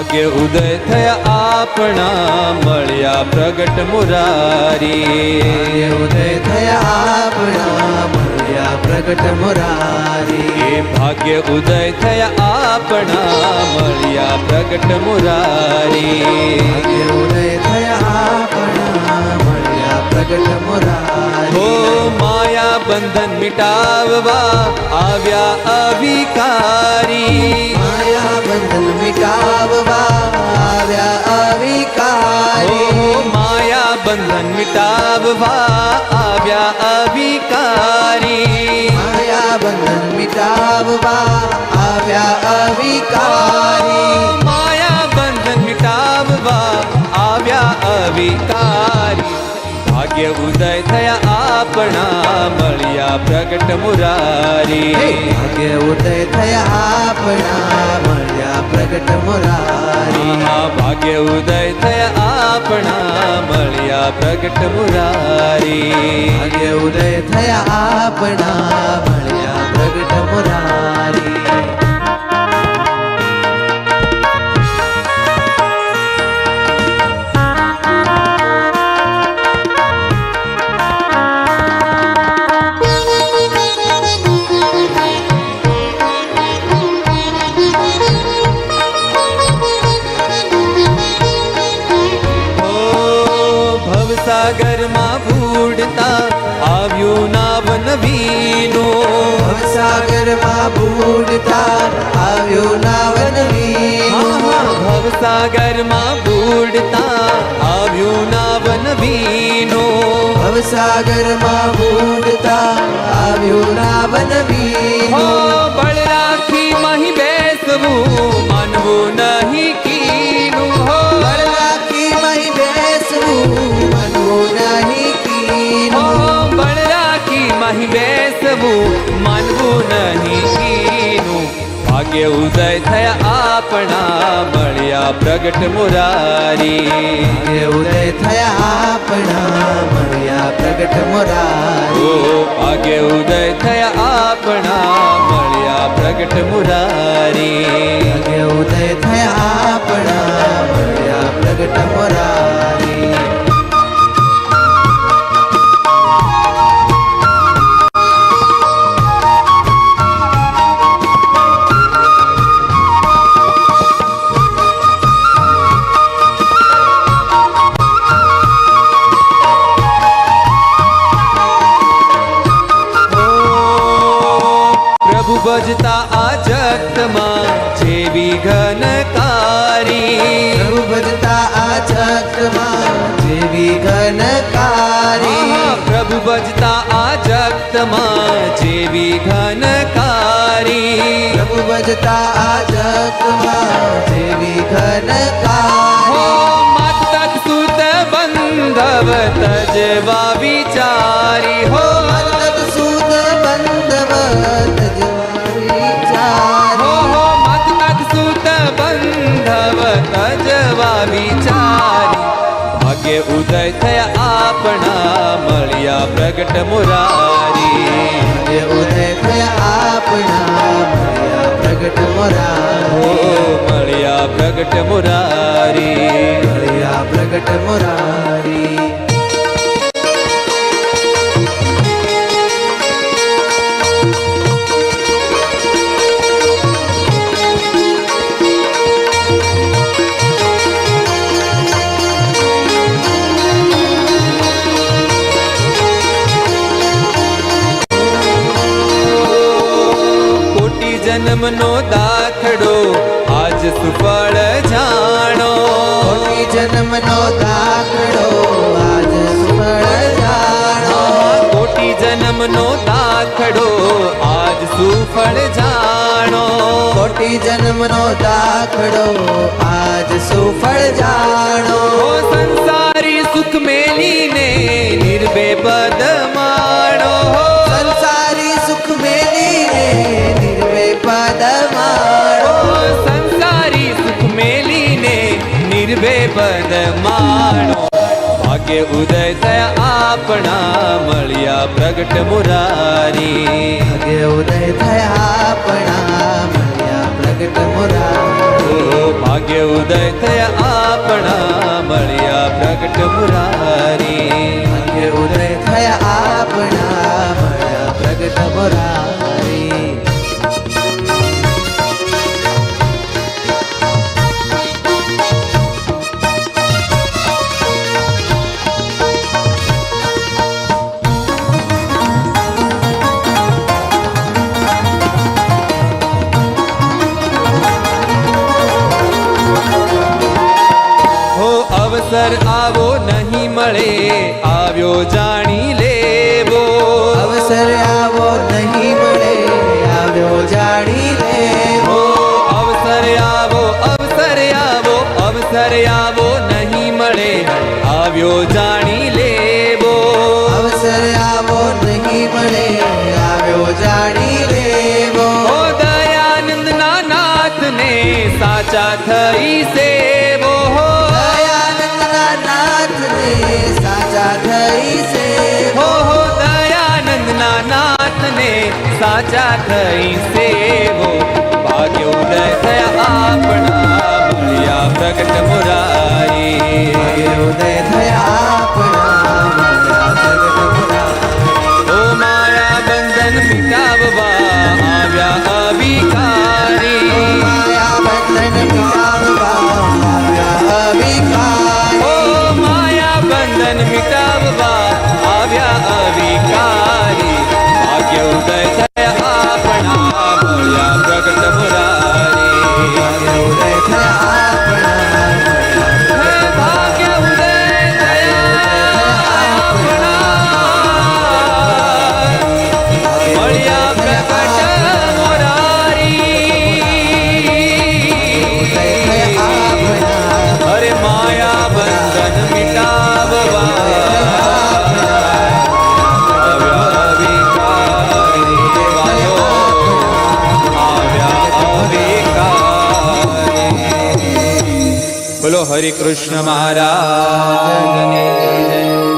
ભાગ્ય ઉદય થયા આપણા મળ્યા પ્રગટ મુરારી ઉદય થયા આપણા મળ્યા પ્રગટ મુરારી ભાગ્ય ઉદય થયા આપણા મળ્યા પ્રગટ મુરારી ઉદય થયા આપણા મળ્યા પ્રગટ મુરારી હો માયા બંધન મિટાવવા આવ્યા અવિકારી માયા બંધન મિટાવવા આવ્યા અવિકારી માયા બંધન મિટાવવા આવ્યા અવિકારી માયા બંધન મિટાવવા આવ્યા અવિકારી માયા બંધન મિટાવવા આવ્યા અવિકારી ભાગ્ય ઉદય થયા આપણા મળ્યા પ્રગટ મુરારી ભાગ્ય ઉદય થયા આપણા મળ્યા પ્રગટ મુરારી ભાગ્ય ઉદય થયા આપણા મળ્યા પ્રગટ મુરારી ભાગ્ય ઉદય થયા આપણા મળ્યા પ્રગટ મુરારી સાગરમાં બુડતા આવ્યું નાવ નવીનું ભવસાગરમાં બુડતા આવ્યું નાવ નવીનું ભવસાગરમાં બુડતા આવ્યું નાવ નવીનું ભવસાગરમાં બુડતા આવ્યું નાવ નવીનું બળ રાખી મહી બેસવું માનવું નહીં કીનું હો બળ રાખી મહી બેસવું બળ રાખી મહી બેસવું માનવું નહીં કીનું ભાગ્ય ઉદય થયા આપણા મળ્યા પ્રગટ મુરારી ઉદય થયા આપણા મળ્યા પ્રગટ મુરારી ભાગ્ય ઉદય થયા આપણા મળ્યા પ્રગટ મુરારી ઉદય થયા આપણા મળ્યા પ્રગટ મુરારી ભજતા આ જગતમાં જેવી ઘનકારી પ્રભુ ભજતા આ જગતમાં જેવી ઘનકારી પ્રભુ ભજતા આ જગતમાં જેવી ઘનકારી પ્રભુ ભજતા આ જગતમાં જેવી ઘનકારી માત તત સુત બંધવ તજવા વિચારી હો સુત બંધવ ભાગ્ય ઉદય થયા આપણા મળ્યા પ્રગટ મુરારી ઉદય થયા આપણા મળ્યા પ્રગટ મુરારી મળ્યા પ્રગટ મુરારી મળ્યા પ્રગટ મુરારી જન્મનો દાખલો આજ સુફળ જાણો કોટી જન્મનો દાખલો આજ સુફળ જાણો કોટી જન્મનો દાખલો આજ સુફળ જાણો કોટી જન્મનો દાખલો આજ સુફળ જાણો સંસારી સુખ મેલીને નિર્ભે પદ માણો સંસારી સુખ મેલીને નિર્ભે પદ માણો સંસારી સુખ મેલીને નિર્ભે પદ માણો ભાગ્ય ઉદય થયા આપણા મળ્યા પ્રગટ મુરારી ભાગ્ય ઉદય થયા આપણા મળ્યા પ્રગટ પ્રગટ મુરારી ઓ ભાગ્ય ઉદય થયા આપણા મળ્યા પ્રગટ મુરારી ભાગ્ય ઉદય થયા આપણા મળ્યા પ્રગટ મુરારી અવસર આવો નહીં મળે આવ્યો જાણી લેવો અવસર આવો નહીં મળે આવ્યો જાણી લેવો અવસર આવો અવસર આવો અવસર આવો નહીં મળે આવ્યો જાણી લેવો અવસર આવો નહીં મળે આવ્યો જાણી લેવો ઓ દયાનંદના નાથને સાચા થઈ સેવો દયાનંદના નાથને સાચા થઈ સેવો હો દયાનંદના નાથને સાચા થઈ સેવો ભાગ્ય ઉદય થયા આપણા મળ્યા પ્રગટ મુરારી ભાગ્ય ઉદય થયા આપણા મળ્યા પ્રગટ મુરારી ઓ માયા બંધન મિટાવવા આવ્યા અવિકારી માયા બંધન મિટાવવા આવ્યા અવિકારી ઓ માયા બંધન મિટાવવા આવ્યા અવિકારી ભાગ્ય ઉદય થયા આપણા મળ્યા પ્રગટ મુરારી ભાગ્ય ઉદય થયા આપણા હે ભાગ્ય ઉદય થયા આપણા મળ્યા પ્રગટ મુરારી અરે માયા બંધન મિટાવવા આવ્યા અવિકારી વાલો આવ્યા અવિકારી બોલો હરિ કૃષ્ણ મહારાજ